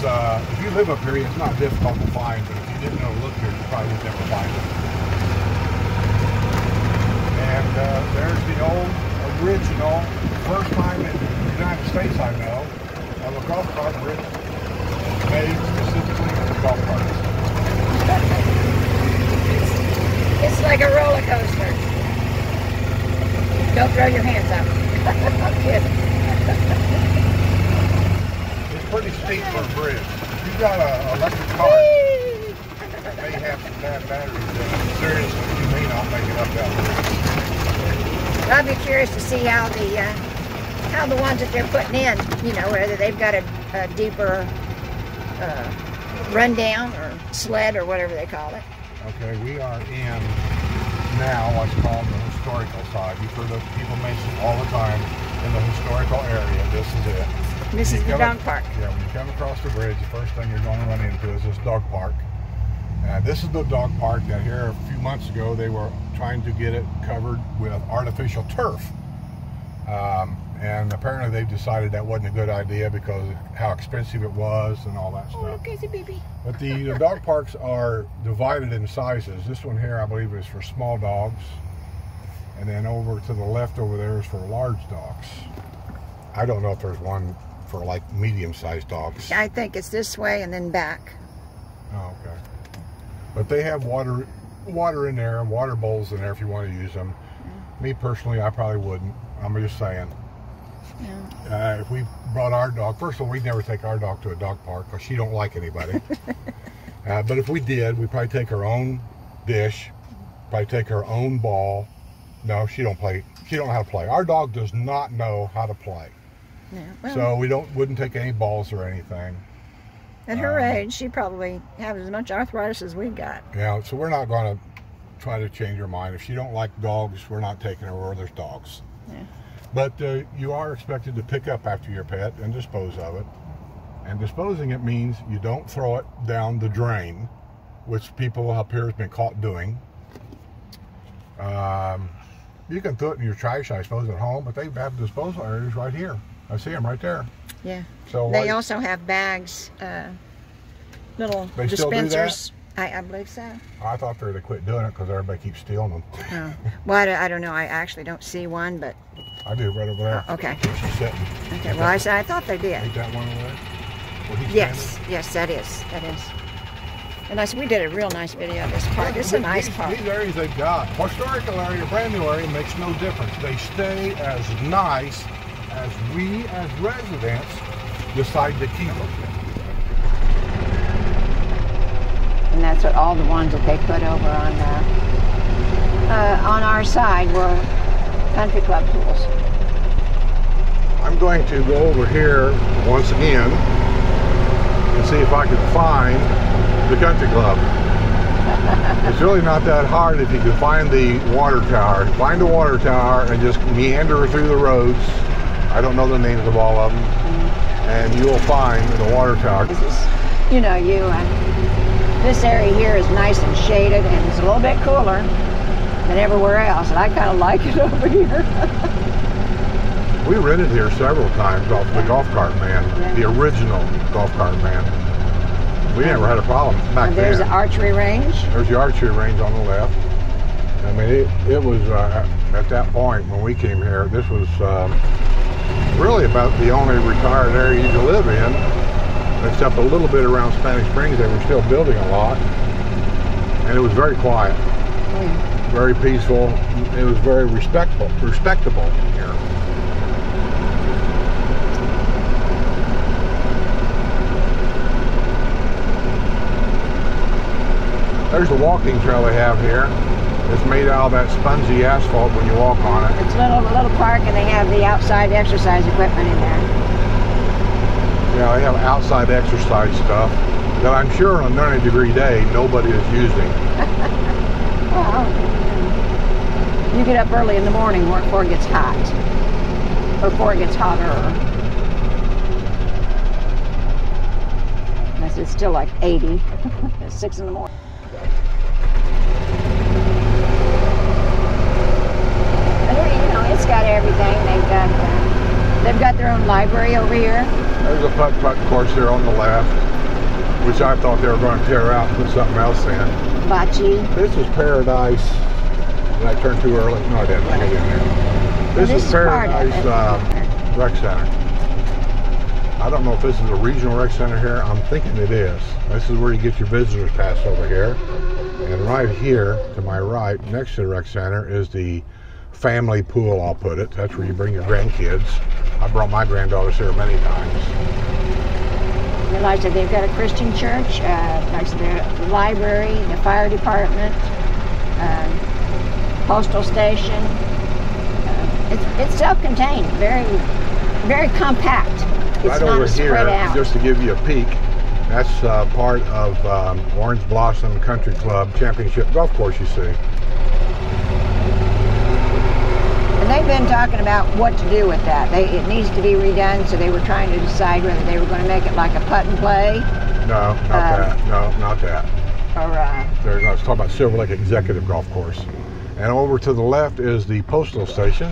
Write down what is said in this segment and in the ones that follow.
if you live up here, it's not difficult to find, but if you didn't know to look here, you probably would never find it. And there's the old, original, first time in the United States I know, of a golf cart bridge made specifically for golf carts. It's like a roller coaster. Don't throw your hands up. I'm kidding. It's pretty steep for a bridge. If you've got an electric car that may have some bad batteries in it, seriously, you may not make it up that way. I'd be curious to see how the ones that they're putting in, you know, whether they've got a deeper rundown or sled or whatever they call it. Okay, we are in now what's called the historical side. You've heard of people mention all the time in the historical area. This is it. This is the dog park. Yeah, when you come across the bridge, the first thing you're going to run into is this dog park. This is the dog park that here a few months ago they were trying to get it covered with artificial turf. And apparently they've decided that wasn't a good idea because of how expensive it was and all that stuff. Oh, look, it's a baby. But the dog parks are divided in sizes. This one here, I believe, is for small dogs. And then over to the left over there is for large dogs. I don't know if there's one for like medium-sized dogs. I think it's this way and then back. Oh, okay. But they have water in there, water bowls in there if you want to use them. Me personally, I probably wouldn't. I'm just saying. Yeah. If we brought our dog, first of all, we'd never take our dog to a dog park because she don't like anybody. But if we did, we'd probably take our own dish, probably take our own ball. No, she don't play. She don't know how to play. Our dog does not know how to play. Yeah, well, So we wouldn't take any balls or anything. At her age, she probably has as much arthritis as we've got. Yeah, so we're not going to try to change her mind. If she don't like dogs, we're not taking her where there's dogs. Yeah. But you are expected to pick up after your pet and dispose of it. And disposing it means you don't throw it down the drain, which people up here have been caught doing. You can throw it in your trash, I suppose, at home, but they have disposal areas right here. I see them right there. Yeah. So they also have bags, little they dispensers. Still do I believe so. I thought they quit doing it because everybody keeps stealing them. Oh. Well, I don't know. I actually don't see one, but... I do, right over there. Oh, okay. Where she's sitting. Okay, well, I thought they did. Ain't that one over there? Where he's Yes, standing? yes, that is. That is. And we did a real nice video of this park. It's a nice park. These areas they've got, historical area, brand new area, makes no difference. They stay as nice as we as residents decide to keep them. And that's what all the ones that they put over on our side were country club tools. I'm going to go over here once again and see if I can find the country club. It's really not that hard if you can find the water tower. Find the water tower and just meander through the roads. I don't know the names of all of them. And you will find the water tower. This is, you know, this area here is nice and shaded and it's a little bit cooler than everywhere else. And I kind of like it over here. We rented here several times off the golf cart man, the original golf cart man. We never had a problem back then. There's the archery range. There's the archery range on the left. I mean, it was at that point when we came here, this was really about the only retired area you could live in, except a little bit around Spanish Springs. They were still building a lot, and it was very quiet, very peaceful. It was very respectable here. There's the walking trail they have here. It's made out of that spongy asphalt when you walk on it. It's a little park and they have the outside exercise equipment in there. Yeah, they have outside exercise stuff that I'm sure on a 90-degree day nobody is using. Well, you get up early in the morning before it gets hot. Before it gets hotter. It's still like 80. It's 6 in the morning. It's got everything. They've got their own library over here. There's a putt-putt course here on the left. which I thought they were going to tear out and put something else in. Bocce. This is Paradise. Did I turn too early? No, I didn't. I got in there. This is Paradise Rec Center. I don't know if this is a regional rec center here. I'm thinking it is. This is where you get your visitor's pass over here. And right here, to my right, next to the rec center, is the family pool, I'll put it. That's where you bring your grandkids. I brought my granddaughters here many times. And like I said, they've got a Christian church, like I said, the library, the fire department, postal station. It's self-contained, very, very compact. It's right not over here, spread out. just to give you a peek, that's part of Orange Blossom Country Club Championship golf course, you see. And they've been talking about what to do with that. It needs to be redone, so they were trying to decide whether they were going to make it like a putt and play. No, not that. No, not that. Or let's talk about Silver Lake Executive Golf Course. And over to the left is the postal station.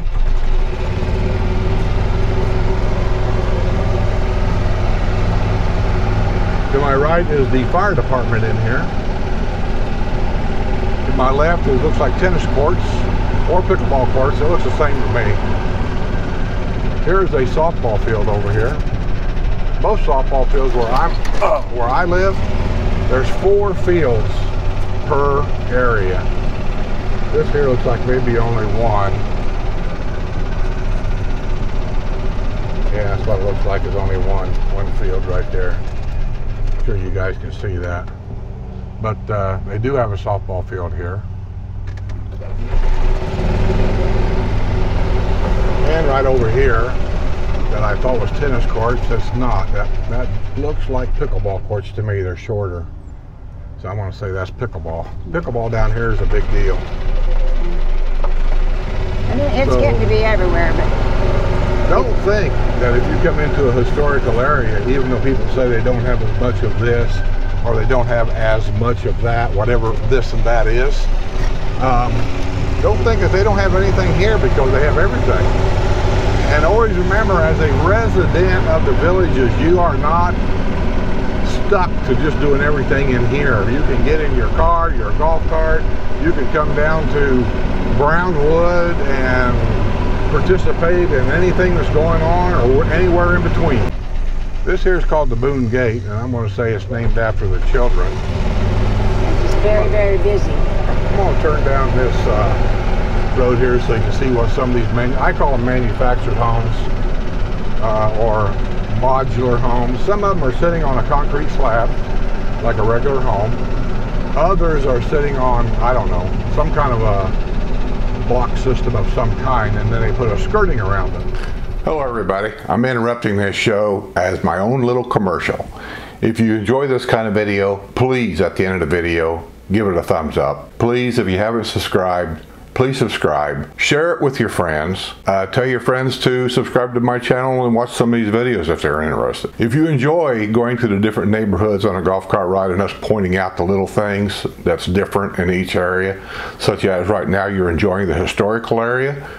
To my right is the fire department in here. To my left, it looks like tennis courts or pickleball courts. It looks the same to me. Here's a softball field over here. Most softball fields where I live, there's 4 fields per area. This here looks like maybe only 1. Yeah, that's what it looks like, is only one field right there. I'm sure you guys can see that. But they do have a softball field here. And right over here, that I thought was tennis courts, that's not. That looks like pickleball courts to me. They're shorter. So I want to say that's pickleball. Pickleball down here is a big deal. and it's getting to be everywhere, but don't think that if you come into a historical area, even though people say they don't have as much of this or they don't have as much of that, whatever this and that is, don't think that they don't have anything here, because they have everything. And always remember, as a resident of the villages, you are not stuck to just doing everything in here. You can get in your car, your golf cart, you can come down to Brownwood and participate in anything that's going on, or anywhere in between. This here is called the Boone Gate, and I'm going to say it's named after the children. it's just very, very busy. I'm going to turn down this road here so you can see what some of these, I call them manufactured homes, or modular homes. Some of them are sitting on a concrete slab, like a regular home. Others are sitting on, I don't know, some kind of a block system of some kind, and then they put a skirting around it. Hello everybody, I'm interrupting this show as my own little commercial. If you enjoy this kind of video, please at the end of the video, give it a thumbs up. Please, if you haven't subscribed, please subscribe. Share it with your friends. Tell your friends to subscribe to my channel and watch some of these videos if they're interested. If you enjoy going to the different neighborhoods on a golf cart ride and us pointing out the little things that's different in each area, such as right now you're enjoying the historical area.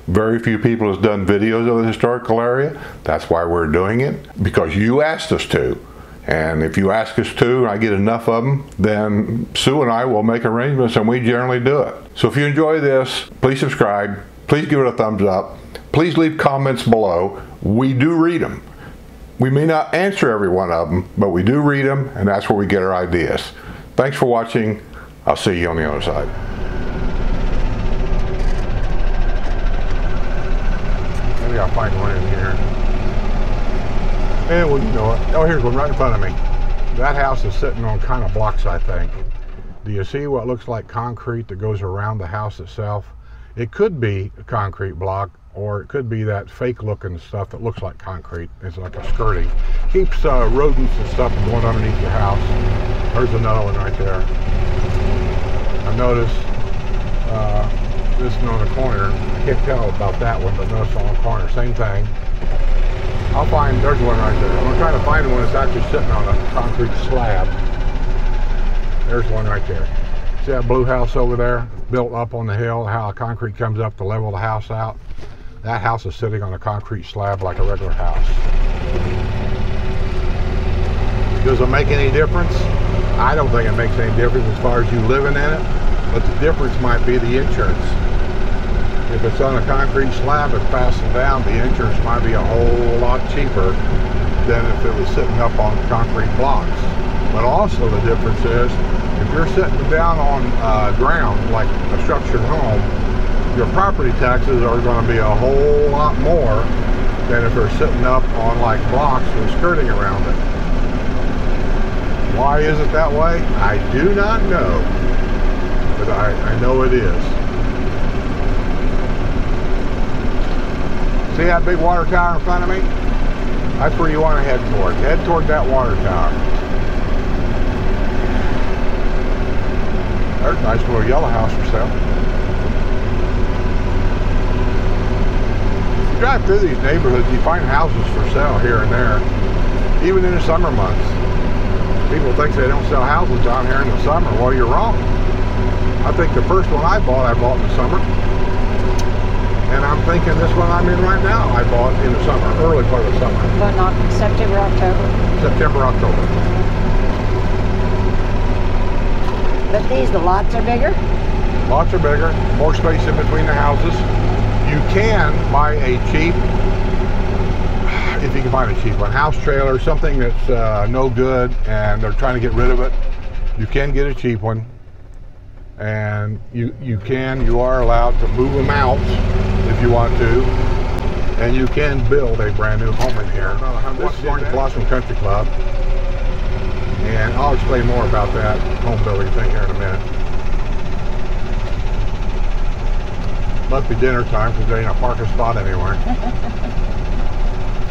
Very few people have done videos of the historical area. That's why we're doing it, because you asked us to. And if you ask us to, and I get enough of them, then Sue and I will make arrangements, and we generally do it. So if you enjoy this, please subscribe, please give it a thumbs up, please leave comments below. We do read them. We may not answer every one of them, but we do read them, and that's where we get our ideas. Thanks for watching. I'll see you on the other side. Maybe I'll find one in here. And well, you know it. Oh, here's one right in front of me. That house is sitting on kind of blocks, I think. Do you see what looks like concrete that goes around the house itself? It could be a concrete block, or it could be that fake looking stuff that looks like concrete. It's like a skirting. Keeps rodents and stuff from going underneath your house. There's another one right there. I noticed this one on the corner. I can't tell about that one, but notice on the corner, same thing. I'll find, there's one right there. I'm going to try to find one that's actually sitting on a concrete slab. There's one right there. See that blue house over there, built up on the hill, how the concrete comes up to level the house out? That house is sitting on a concrete slab like a regular house. Does it make any difference? I don't think it makes any difference as far as you living in it, but the difference might be the insurance. If it's on a concrete slab and passing down, the insurance might be a whole lot cheaper than if it was sitting up on concrete blocks. But also the difference is, if you're sitting down on ground, like a structured home, your property taxes are going to be a whole lot more than if they're sitting up on like blocks with skirting around it. Why is it that way? I do not know, but I know it is. See that big water tower in front of me? That's where you want to head toward. Head toward that water tower. There's a nice little yellow house for sale. You drive through these neighborhoods, you find houses for sale here and there, even in the summer months. People think they don't sell houses down here in the summer. Well, you're wrong. I think the first one I bought in the summer. And I'm thinking this one I'm in right now, I bought in the summer, early part of the summer. But not September, October. September, October. But the lots are bigger? Lots are bigger, more space in between the houses. You can buy a cheap, if you can find a cheap one, house trailer, something that's no good and they're trying to get rid of it. You can get a cheap one. And you are allowed to move them out if you want to, and you can build a brand new home in here. This is Orange Blossom Country Club, and I'll explain more about that home building thing here in a minute. Must be dinner time because there ain't a parking spot anywhere.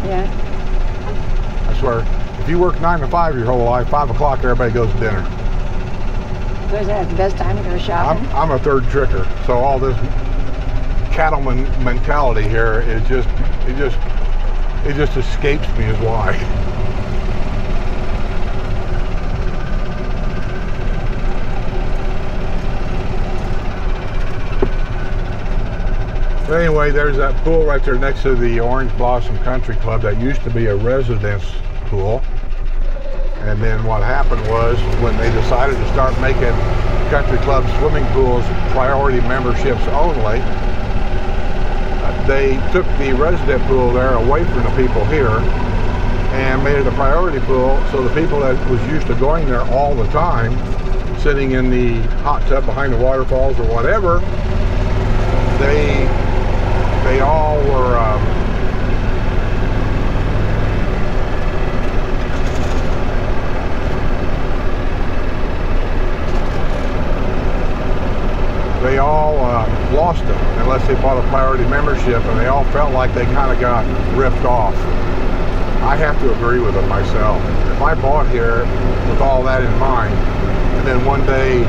Yeah. I swear, if you work 9 to 5 your whole life, 5 o'clock everybody goes to dinner. So is that the best time to go shopping? I'm a third tricker, so all this cattleman mentality here is it just escapes me is why. But anyway, there's that pool right there next to the Orange Blossom Country Club that used to be a residence pool. And then what happened was, when they decided to start making country club swimming pools priority memberships only, they took the resident pool there away from the people here and made it a priority pool, so the people that was used to going there all the time, sitting in the hot tub behind the waterfalls or whatever, they all were lost them unless they bought a priority membership, and they all felt like they kind of got ripped off. I have to agree with them myself. If I bought here with all that in mind, and then one day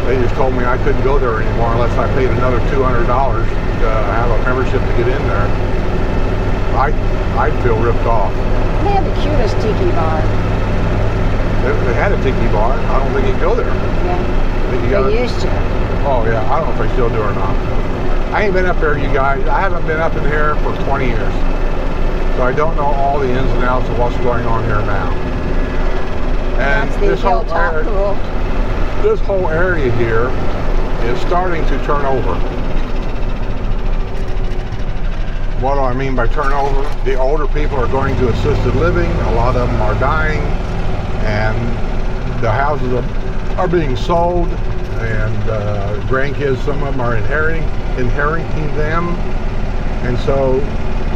they just told me I couldn't go there anymore unless I paid another $200 to have a membership to get in there, I'd feel ripped off. They have the cutest tiki bar. They had a tiki bar. I don't think you can go there. Yeah. They used to. Oh yeah, I don't know if they still do or not. I ain't been up there, you guys. I haven't been up in here for 20 years. So I don't know all the ins and outs of what's going on here now. And that's the this whole hilltop pool. This whole area here is starting to turn over. What do I mean by turnover? The older people are going to assisted living. A lot of them are dying, and the houses are being sold, and grandkids, some of them are inheriting them, and so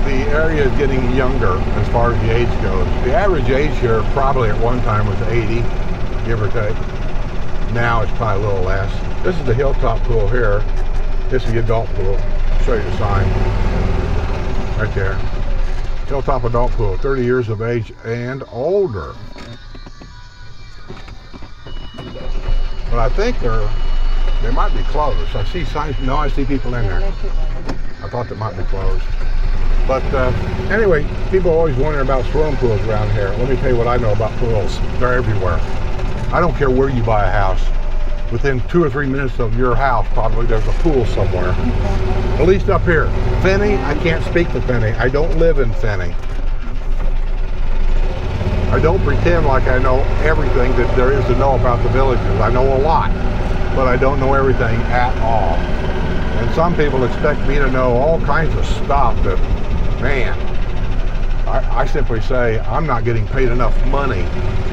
the area is getting younger as far as the age goes. The average age here probably at one time was 80, give or take. Now it's probably a little less. This is the hilltop pool here. This is the adult pool. I'll show you the sign right there. Hilltop adult pool, 30 years of age and older. But I think they might be closed. I see signs. No, I see people in there. I thought they might be closed. But anyway, people always wonder about swimming pools around here. Let me tell you what I know about pools. They're everywhere. I don't care where you buy a house. Within 2 or 3 minutes of your house, probably there's a pool somewhere. At least up here. Finney, I can't speak to Finney. I don't live in Finney. I don't pretend like I know everything that there is to know about the villages. I know a lot, but I don't know everything at all. And some people expect me to know all kinds of stuff that, man, I simply say, I'm not getting paid enough money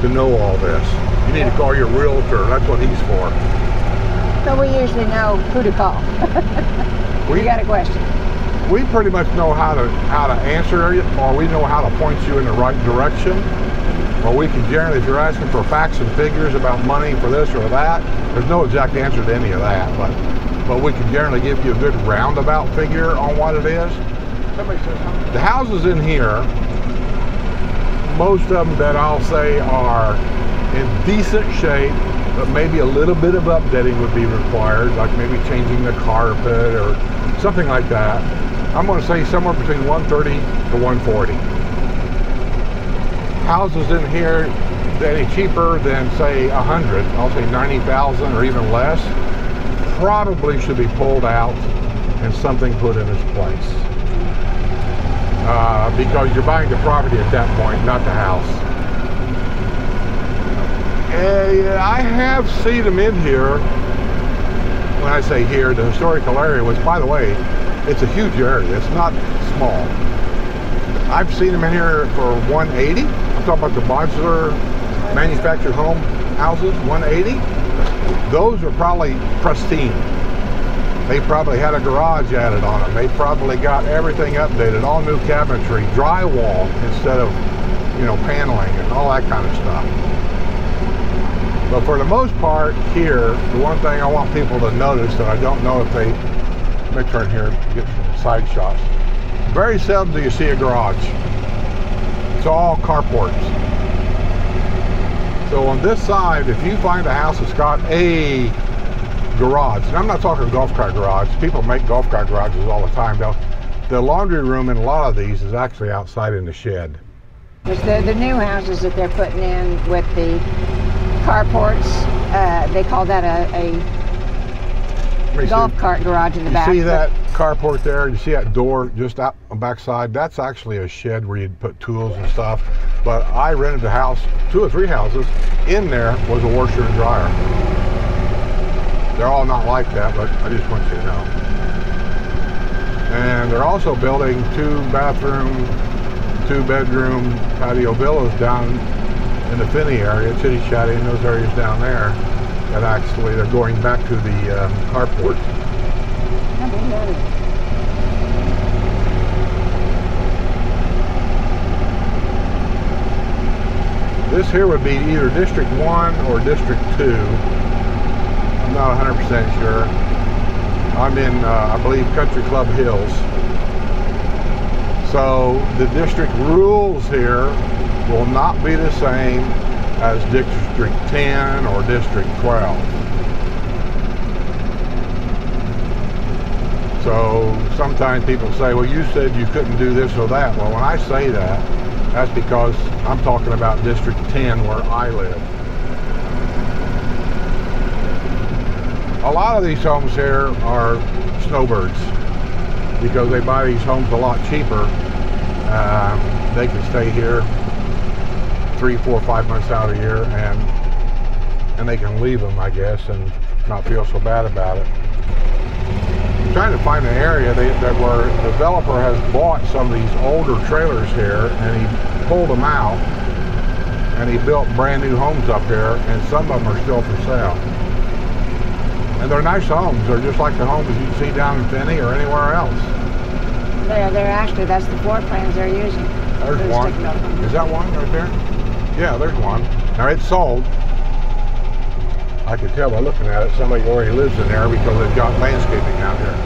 to know all this. You need to call your realtor. That's what he's for. So we usually know who to call. We got a question. We pretty much know how to answer it, or we know how to point you in the right direction. Or we can generally, if you're asking for facts and figures about money for this or that, there's no exact answer to any of that. But we can generally give you a good roundabout figure on what it is. The houses in here, most of them that I'll say are in decent shape, but maybe a little bit of updating would be required, like maybe changing the carpet or something like that. I'm going to say somewhere between 130 to 140. Houses in here any cheaper than say 100, I'll say 90,000 or even less, probably should be pulled out and something put in its place. Because you're buying the property at that point, not the house. I have seen them in here. When I say here, the historical area, which by the way, it's a huge area. It's not small. I've seen them in here for 180. I'm talking about the modular manufactured home houses, 180. Those are probably pristine. They probably had a garage added on them. They probably got everything updated, all new cabinetry, drywall instead of, paneling and all that kind of stuff. But for the most part here, the one thing I want people to notice that I don't know if they, let me turn here and get some side shots. Very seldom do you see a garage. It's all carports. So on this side, if you find a house that's got a garage, and I'm not talking golf cart garage, people make golf cart garages all the time. The laundry room in a lot of these is actually outside in the shed. It's the new houses that they're putting in with the carports, they call that a golf cart garage in the back. You see that carport there? You see that door just out on the back side? That's actually a shed where you'd put tools and stuff. But I rented a house, 2 or 3 houses. In there was a washer and dryer. They're all not like that, but I just want you to know. And they're also building 2-bathroom, 2-bedroom patio villas down in the Finney area, Chitty Chatty, and those areas down there. That actually they're going back to the carport. This here would be either District 1 or District 2. I'm not 100% sure. I'm in, I believe, Country Club Hills. So the district rules here will not be the same as District 10 or District 12. So sometimes people say, well, you said you couldn't do this or that. Well, when I say that, that's because I'm talking about District 10 where I live. A lot of these homes here are snowbirds because they buy these homes a lot cheaper. They can stay here 3, 4, 5 months out of the year and they can leave them, I guess, and not feel so bad about it. I'm trying to find an area that where the developer has bought some of these older trailers here and he pulled them out and he built brand new homes up here, and some of them are still for sale. And they're nice homes. They're just like the homes you see down in Finney or anywhere else. They're actually, that's the floor plans they're using. There's one. Is that one right there? Yeah, there's one. Now it's sold. I can tell by looking at it, somebody already lives in there because they've got landscaping out here.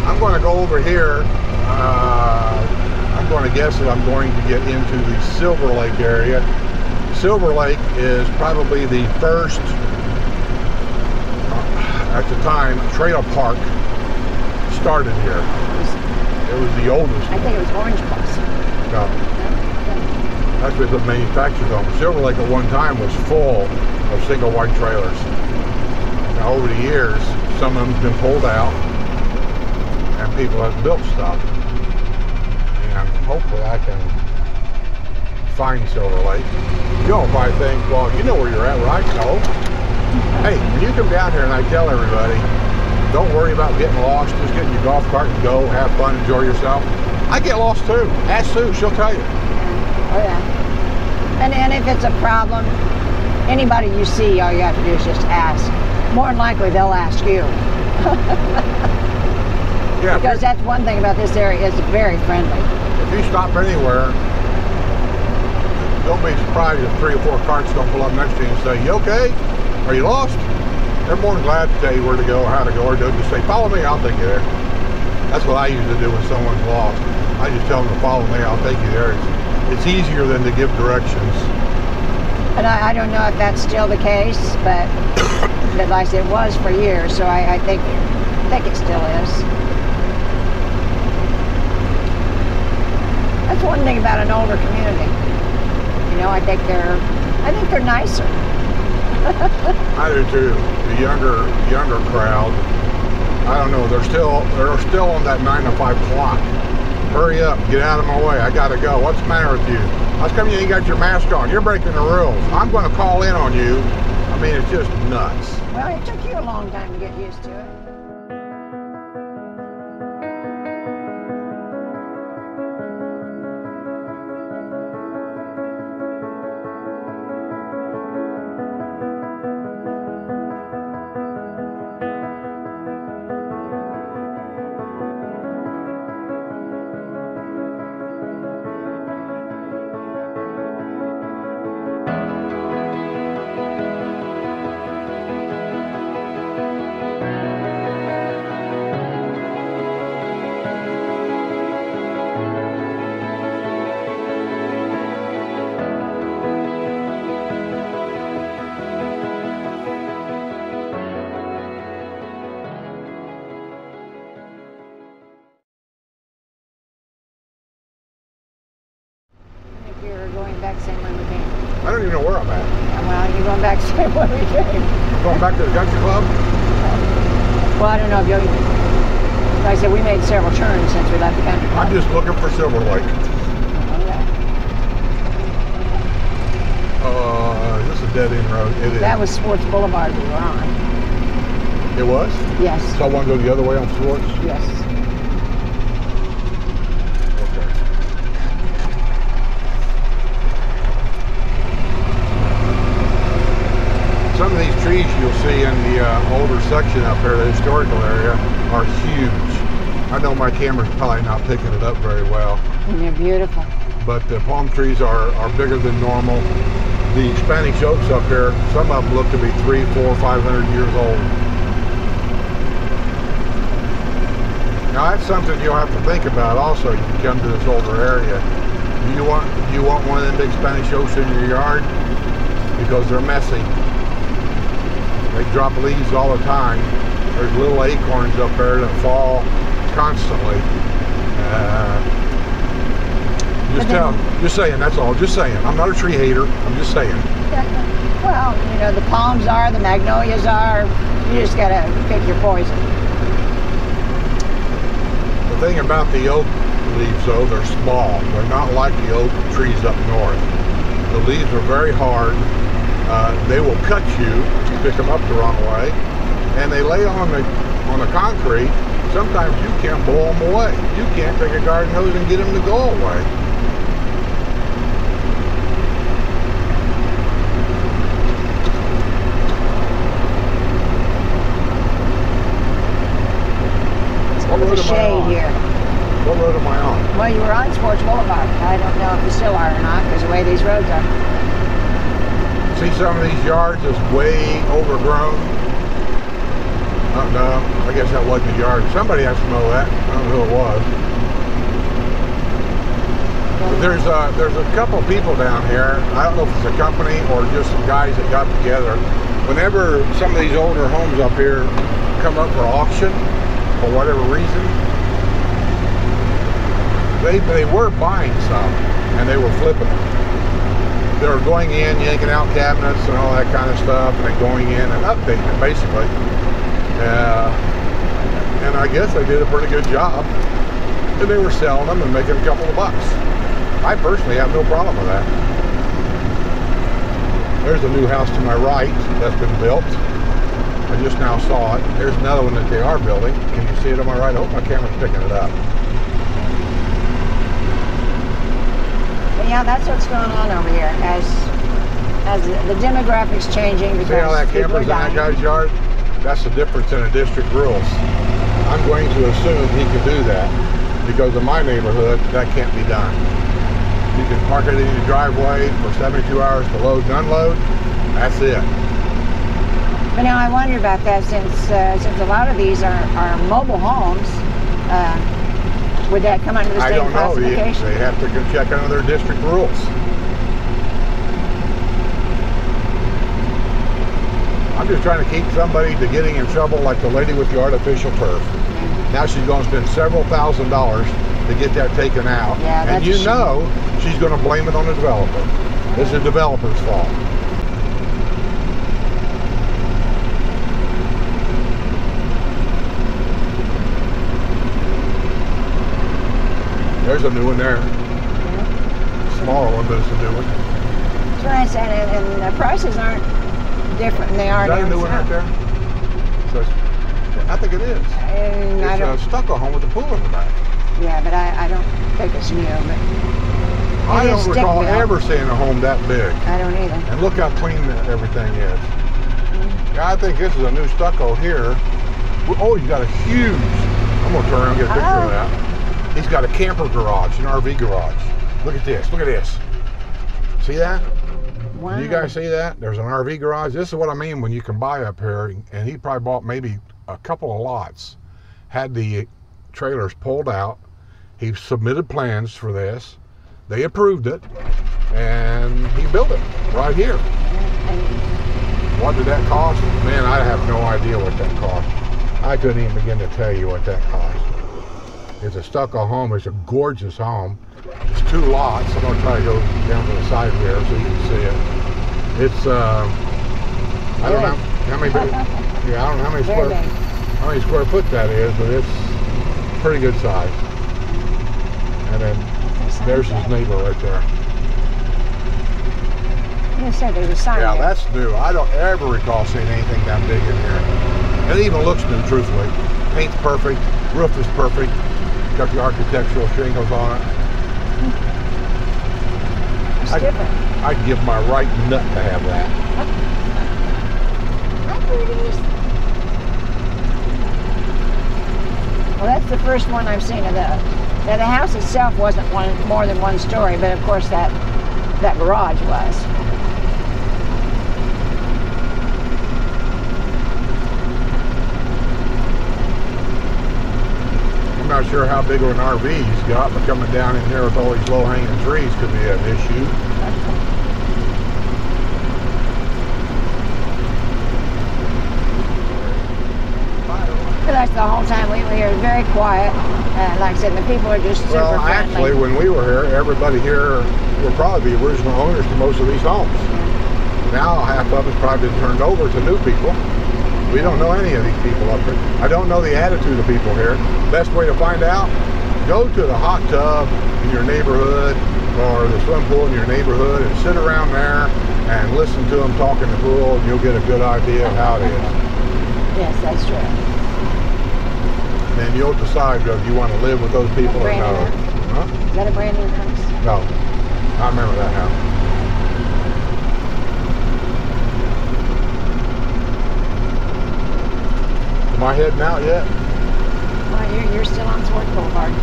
I'm going to go over here. I'm going to guess that I'm going to get into the Silver Lake area. Silver Lake is probably the first, at the time, trailer park started here. It was the oldest. I think it was Orange Bus. No. That's with the manufactured home. Silver Lake at one time was full of single wide trailers. Now over the years, some of them have been pulled out and people have built stuff. And hopefully I can find Silver Lake. You don't probably think, well, you know where you're at, right? No. Hey, when you come down here, and I tell everybody, don't worry about getting lost. Just get in your golf cart and go, have fun, enjoy yourself. I get lost too. Ask Sue, she'll tell you. Oh yeah. And if it's a problem, anybody you see, all you have to do is just ask. More than likely, they'll ask you. Yeah. Because that's one thing about this area, it's very friendly. If you stop anywhere, don't be surprised if 3 or 4 carts don't pull up next to you and say, you okay? Are you lost? They're more than glad to tell you where to go, how to go, or they'll just say, follow me, I'll take you there. That's what I usually do when someone's lost. I just tell them to follow me, I'll take you there. It's easier than to give directions. And I don't know if that's still the case, but like I said, it was for years, so I think it still is. That's one thing about an older community. You know, I think they're nicer. I do too. The younger crowd, I don't know, they're still on that 9 to 5 clock. Hurry up, get out of my way, I gotta go. What's the matter with you? How come you ain't got your mask on? You're breaking the rules. I'm gonna call in on you. I mean, it's just nuts. Well, it took you a long time to get used to it. You're going back the same way we came. I don't even know where I'm at. Yeah, well, you're going back the same way we came. Going back to the country club? Well, I don't know if you'll... Like I said, we made several turns since we left the country club. I'm just looking for Silver Lake. Okay. Is this a dead-end road? It is. That was Sports Boulevard we were on. It was? Yes. So I want to go the other way on Swartz? Yes. Some of these trees you'll see in the older section up here, the historical area, are huge. I know my camera's probably not picking it up very well. And they're beautiful. But the palm trees are bigger than normal. The Spanish oaks up here, some of them look to be 300, 400, 500 years old. Now that's something you'll have to think about also if you come to this older area. Do you want one of them big Spanish oaks in your yard? Because they're messy. They drop leaves all the time. There's little acorns up there that fall constantly. Just saying, that's all. Just saying. I'm not a tree hater. I'm just saying. Well, you know, the palms are, the magnolias are. You just gotta pick your poison. The thing about the oak leaves, though, they're small. They're not like the oak trees up north. The leaves are very hard. They will cut you if you pick them up the wrong way, and they lay on the concrete. Sometimes you can't blow them away. You can't take a garden hose and get them to go away. What road am I on? Here. What road am I on? Well, you were on Sports Boulevard. I don't know if you still are or not because the way these roads are. See some of these yards just way overgrown. Oh, no, I guess that wasn't a yard. Somebody has to mow that. I don't know who it was. But there's a couple people down here. I don't know if it's a company or just some guys that got together. Whenever some of these older homes up here come up for auction, for whatever reason, they were buying some and they were flipping them. They were going in, yanking out cabinets and all that kind of stuff, and then going in and updating it, basically. And I guess they did a pretty good job. And they were selling them and making a couple of bucks. I personally have no problem with that. There's a new house to my right that's been built. I just now saw it. There's another one that they are building. Can you see it on my right? I hope my camera's picking it up. But yeah, that's what's going on over here as the demographics changing because see how that people camera's in are that dying. guy's yard? That's the difference in the district rules. I'm going to assume he can do that because in my neighborhood, that can't be done. You can park it in your driveway for 72 hours to load and unload. That's it. But now I wonder about that since a lot of these are mobile homes. Would that come under the I same don't know. classification? They have to go check under their district rules. I'm just trying to keep somebody to getting in trouble like the lady with the artificial turf. Now she's going to spend several $1,000s to get that taken out. Yeah, and you know she's going to blame it on the developer. It's the developer's fault. There's a new one there. Smaller one, but it's a new one. That's what I said, and the prices aren't different than they are Is that down a new one right there? So I think it is. It's a stucco home with a pool in the back. Yeah, but I don't think it's new. But I don't recall ever seeing a home that big. I don't either. And look how clean everything is. Yeah, I think this is a new stucco here. Oh, he's got a huge. I'm gonna turn around and get a picture of that. He's got a camper garage, an RV garage. Look at this. Look at this. See that? Wow. Do you guys see that? There's an RV garage. This is what I mean when you can buy up here. And he probably bought maybe a couple of lots. Had the trailers pulled out. He submitted plans for this. They approved it. And he built it right here. What did that cost? Man, I have no idea what that cost. I couldn't even begin to tell you what that cost. It's a stucco home. It's a gorgeous home. It's 2 lots. I'm going to try to go down to the side there so you can see it. It's, I don't know how many, yeah, I don't know how many square foot that is, but it's pretty good size. And then there's his neighbor right there. You said there's a sign Yeah, there. that's new. I don't ever recall seeing anything that big in here. It even looks new, truthfully. Paint's perfect. Roof is perfect. Got the architectural shingles on it. It's different. I'd give my right nut to have that. How pretty is that? Well, that's the first one I've seen of that. Now, the house itself wasn't more than 1 story, but of course that garage was. I'm not sure how big of an RV he's got, but coming down in here with all these low-hanging trees could be an issue. That's the whole time we were here. It was very quiet. Like I said, the people are just super Well, friendly. actually, when we were here, everybody here were probably the original owners to most of these homes. Now, half of it's probably been turned over to new people. We don't know any of these people up here. I don't know the attitude of people here. Best way to find out, go to the hot tub in your neighborhood or the swimming pool in your neighborhood and sit around there and listen to them talk in the pool, and you'll get a good idea of how it is. Yes, that's true. And then you'll decide whether you want to live with those people or not. Huh? Is that a brand new house? No. I remember that house. Am I heading out yet? Well, you're still on Swartz Boulevard.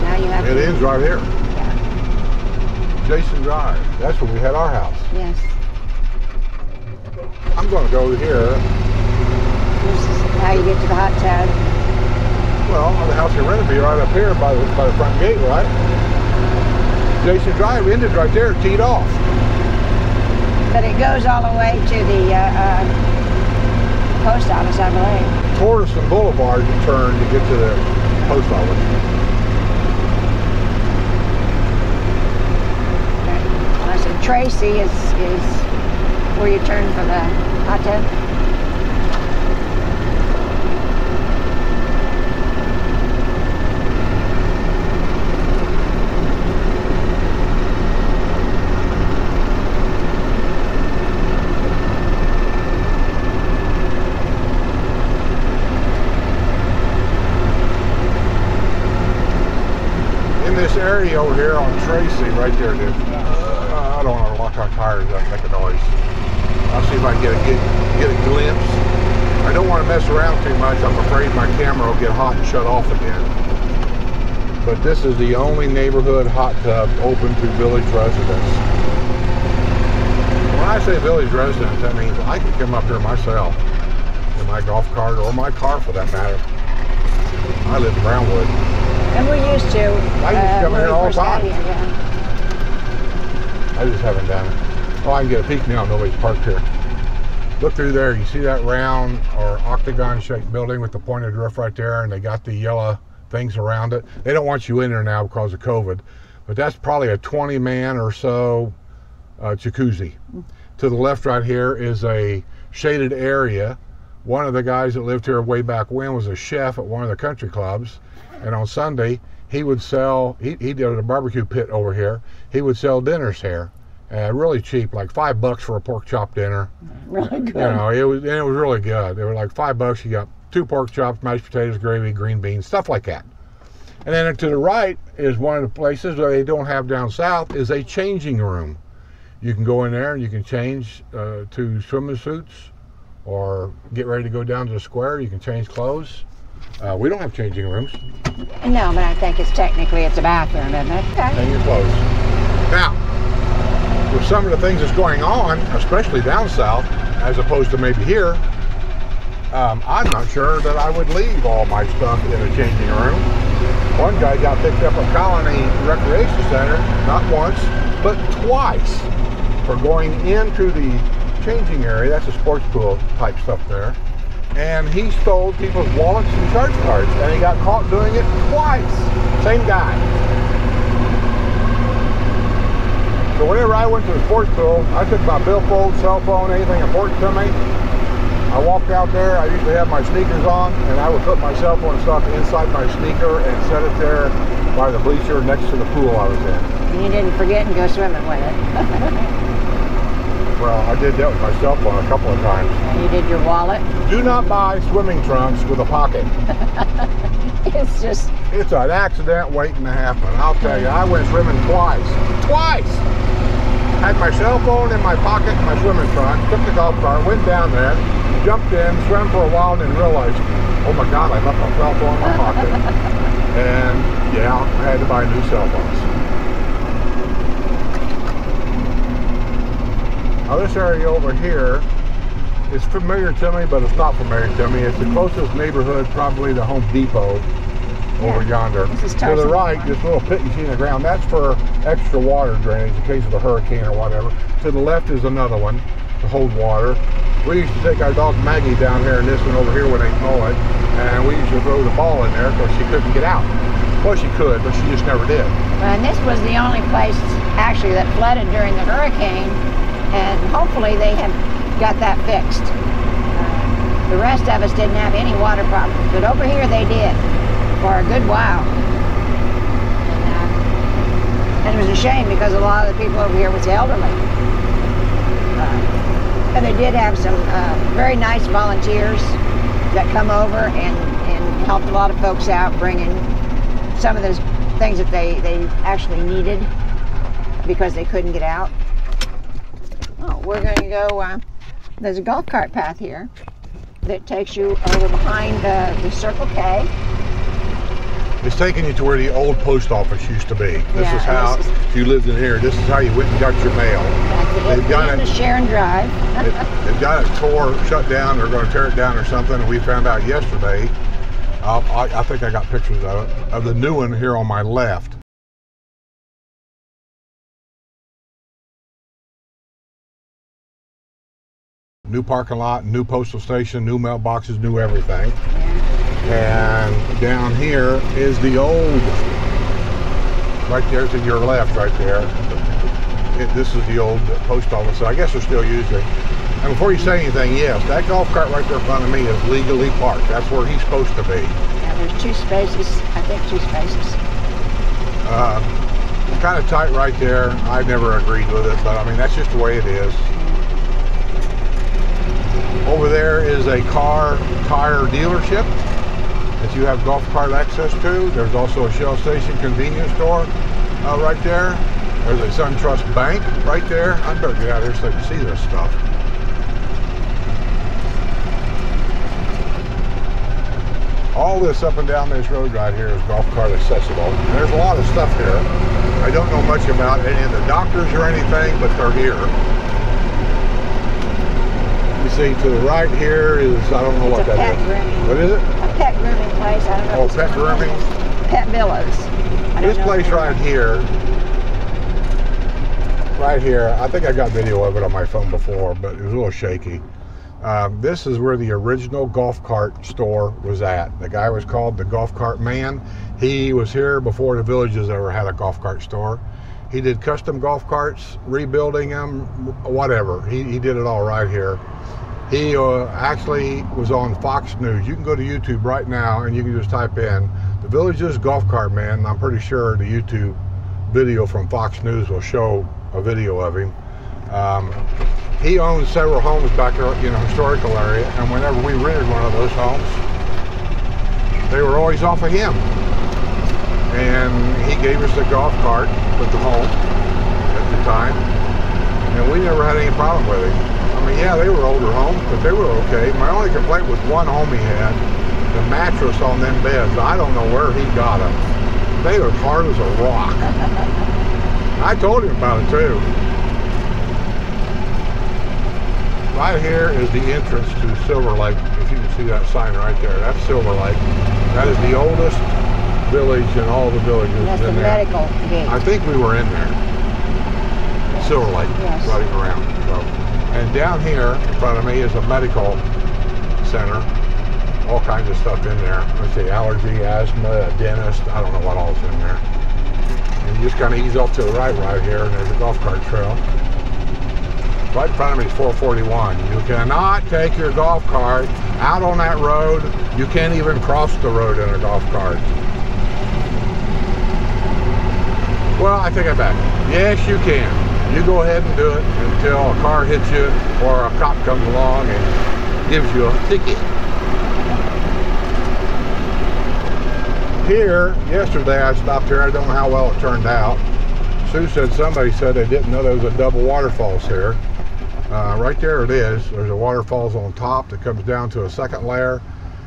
Now you have It ends right here. Yeah. Jason Drive. That's where we had our house. Yes. I'm going to go here. This is how you get to the hot tub. Well, the house in rented be right up here by the front gate, right? Jason Drive ended right there, teed off. But it goes all the way to the post office, I believe. Tortoise Boulevard, you turn to get to the post office. So Tracy is where you turn for the hot tub. this area over here on Tracy, right there, dude. I don't want to lock our tires up, make a noise. I'll see if I can get a glimpse. I don't want to mess around too much. I'm afraid my camera will get hot and shut off again. But this is the only neighborhood hot tub open to village residents. When I say village residents, that means I can come up here myself in my golf cart or my car for that matter. I live in Brownwood. And we used to. I used to come here all the time. Yeah. I just haven't done it. Oh, I can get a peek now. Nobody's parked here. Look through there. You see that round or octagon-shaped building with the pointed roof right there, and they got the yellow things around it. They don't want you in there now because of COVID, but that's probably a 20-man or so jacuzzi. To the left right here is a shaded area. One of the guys that lived here way back when was a chef at one of the country clubs, and on Sunday he would sell, he did a barbecue pit over here. He would sell dinners here, really cheap, like $5 for a pork chop dinner. Really good. You know, it was really good. They were like $5. You got 2 pork chops, mashed potatoes, gravy, green beans, stuff like that. And then to the right is one of the places that they don't have down south is a changing room. You can go in there and you can change to swimming suits or get ready to go down to the square. You can change clothes. We don't have changing rooms. No, but I think it's a bathroom, isn't it? Okay. Hang your clothes. Now, with some of the things that's going on, especially down south, as opposed to maybe here, I'm not sure that I would leave all my stuff in a changing room. One guy got picked up at Colony Recreation Center, not once, but twice, for going into the changing area. That's a sports pool type stuff there. And he stole people's wallets and charge cards, and he got caught doing it twice. Same guy. So whenever I went to the sports pool, I took my billfold, cell phone, anything important to me. I walked out there, I usually have my sneakers on, and I would put my cell phone stuff inside my sneaker and set it there by the bleacher next to the pool I was in. And you didn't forget and go swimming with it. Well, I did that with my cell phone a couple of times. And you did your wallet? Do not buy swimming trunks with a pocket. It's an accident waiting to happen. I'll tell you, I went swimming twice. Twice! Had my cell phone in my pocket, my swimming trunk, took the golf cart, went down there, jumped in, swam for a while, and then realized, oh my God, I left my cell phone in my pocket. And yeah, I had to buy new cell phones. Now this area over here is familiar to me, but it's not familiar to me. It's the closest neighborhood probably to Home Depot over yonder. To the right, this little pit you see in the ground, that's for extra water drainage in case of a hurricane or whatever. To the left is another one to hold water. We used to take our dog Maggie down here and this one over here when they mow it, and we used to throw the ball in there because she couldn't get out. Well, she could, but she just never did. And this was the only place actually that flooded during the hurricane, and hopefully they have got that fixed. The rest of us didn't have any water problems, but over here they did for a good while. And it was a shame because a lot of the people over here was elderly. And they did have some very nice volunteers that come over and helped a lot of folks out, bringing some of those things that they actually needed because they couldn't get out. Oh, we're going to go, there's a golf cart path here that takes you over behind the Circle K. It's taking you to where the old post office used to be. This is how, if you lived in here, this is how you went and got your mail. They've got it. Sharon Drive. They've got it shut down. They're going to tear it down or something. And we found out yesterday. I think I got pictures of it, of the new one here on my left. New parking lot, new postal station, new mailboxes, new everything. And down here is the old, right there to your left, right there. This is the old post office, so I guess they're still using. And before you say anything, yes, that golf cart right there in front of me is legally parked. That's where he's supposed to be. Yeah, there's 2 spaces, I think 2 spaces. Kind of tight right there. I've never agreed with it, but I mean, that's just the way it is. Over there is a car tire dealership. that you have golf cart access to. There's also a Shell Station convenience store right there. There's a SunTrust Bank right there. I better get out of here so I can see this stuff. All this up and down this road right here is golf cart accessible. And there's a lot of stuff here. I don't know much about any of the doctors or anything, but they're here. You see to the right here is, I don't know what that is. Grooming. What is it? A pet grooming place. I don't know. Oh, pet grooming? Pet villas. This place right here, I think I got video of it on my phone before, but it was a little shaky. This is where the original golf cart store was at. The guy was called the Golf Cart Man. He was here before the Villages ever had a golf cart store. He did custom golf carts, rebuilding them, whatever. He did it all right here. He actually was on Fox News. You can go to YouTube right now and you can just type in the Villages Golf Cart Man. And I'm pretty sure the YouTube video from Fox News will show a video of him. He owns several homes back there in a historical area, and whenever we rented one of those homes, they were always off of him. And he gave us the golf cart with the home at the time, and we never had any problem with it. I mean, yeah, they were older homes, but they were okay. My only complaint was one home he had, the mattress on them beds. I don't know where he got them. They were hard as a rock. I told him about it too. Right here is the entrance to Silver Lake. If you can see that sign right there, that's Silver Lake. That is the oldest village in all the villages. That's the medical gate. I think we were in there. Yes. Silver Lake, yes. Running around. So, and down here in front of me is a medical center. All kinds of stuff in there. Let's see, allergy, asthma, a dentist. I don't know what all's in there. And you just kind of ease off to the right here, and there's a golf cart trail. Right in front of me is 441. You cannot take your golf cart out on that road. You can't even cross the road in a golf cart. Well, I take it back. Yes, you can. You go ahead and do it until a car hits you or a cop comes along and gives you a ticket. Here, yesterday I stopped here. I don't know how well it turned out. Sue said somebody said they didn't know there was a double waterfalls here. Right there it is. There's a waterfalls on top that comes down to a second layer.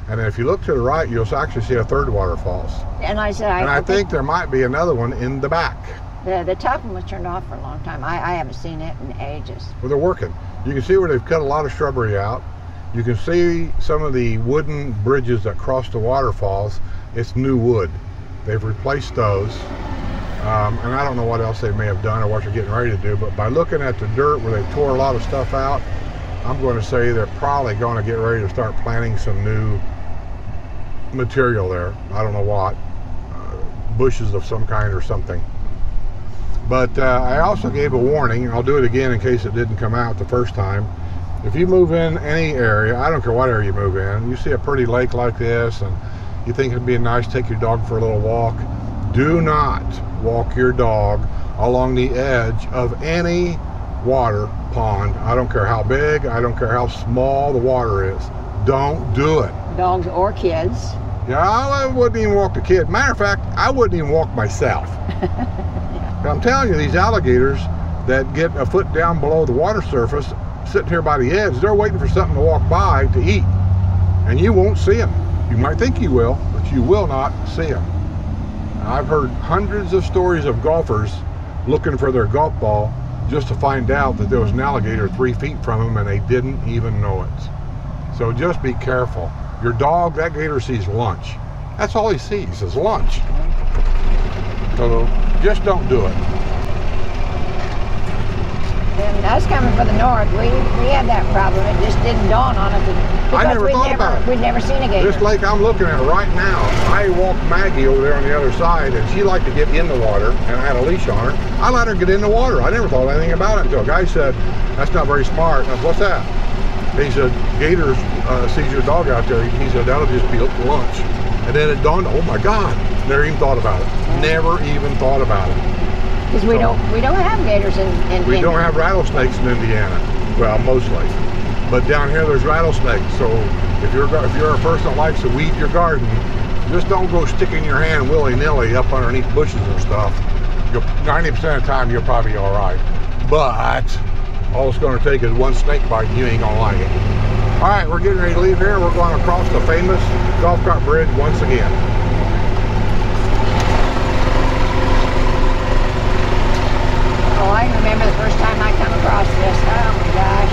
And if you look to the right, you'll actually see a third waterfalls. And I said, I think there might be another one in the back. The top one was turned off for a long time. I haven't seen it in ages. Well, they're working. You can see where they've cut a lot of shrubbery out. You can see some of the wooden bridges that cross the waterfalls. It's new wood. They've replaced those. And I don't know what else they may have done or what they're getting ready to do, but by looking at the dirt where they tore a lot of stuff out, I'm going to say they're probably going to get ready to start planting some new material there. I don't know what, bushes of some kind or something. But I also gave a warning, and I'll do it again in case it didn't come out the first time. If you move in any area, I don't care what area you move in, you see a pretty lake like this and you think it'd be nice to take your dog for a little walk, do not walk your dog along the edge of any water pond. I don't care how big, I don't care how small the water is. Don't do it. Dogs or kids. Yeah, I wouldn't even walk the kid. Matter of fact, I wouldn't even walk myself. Yeah. I'm telling you, these alligators that get a foot down below the water surface, sitting here by the edge, they're waiting for something to walk by to eat. And you won't see them. You might think you will, but you will not see them. I've heard hundreds of stories of golfers looking for their golf ball just to find out that there was an alligator 3 feet from them and they didn't even know it. So just be careful. Your dog, that gator sees lunch. That's all he sees is lunch. So just don't do it. And us coming from the north, we had that problem. It just didn't dawn on us. I never thought about it. We'd never seen a gator. This lake I'm looking at right now, I walked Maggie over there on the other side, and she liked to get in the water, and I had a leash on her. I let her get in the water. I never thought anything about it until a guy said, "That's not very smart." And I said, "What's that?" He said, "Gators sees your dog out there." He said, "That'll just be lunch." And then it dawned, oh my God, never even thought about it. Never even thought about it. Because we don't have gators in We don't have rattlesnakes in Indiana. Well, mostly. But down here there's rattlesnakes. So if you're a person that likes to weed your garden, Just don't go sticking your hand willy-nilly up underneath bushes and stuff. 90% of the time you're probably all right. But all it's going to take is one snake bite and you ain't going to like it. All right, we're getting ready to leave here. We're going across the famous golf cart bridge once again. Oh, I remember the first time I come across this. Oh my gosh.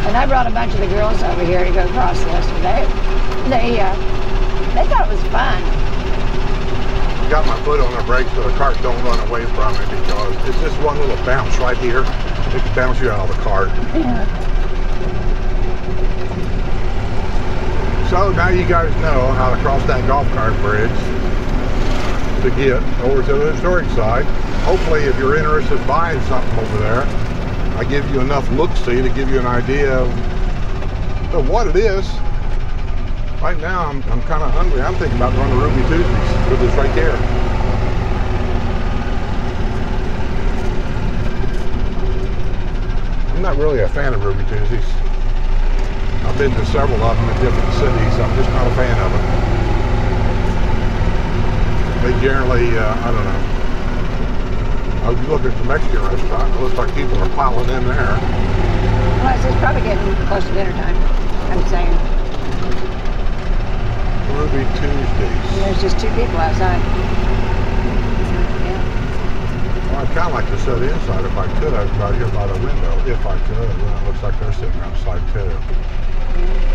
And I brought a bunch of the girls over here to go across this. They thought it was fun. Got my foot on the brake so the cart don't run away from me, because it's just one little bounce right here. It can bounce you out of the cart. Yeah. So now you guys know how to cross that golf cart bridge to get over to the historic side. Hopefully, if you're interested in buying something over there, I give you enough look-see to give you an idea of what it is. Right now, I'm kind of hungry. I'm thinking about going to Ruby Tuesdays with this right there. I'm not really a fan of Ruby Tuesdays. I've been to several of them in different cities. I'm just not a fan of them. They generally, I don't know. I was looking at the Mexican restaurant. It looks like people are piling in there. Well, it's probably getting close to dinner time. I'm saying. Ruby Tuesdays. There's just 2 people outside. Yeah. Well, I'd kind of like to sit inside if I could. I'd right here by the window, if I could. Well, it looks like they're sitting outside too. Yeah.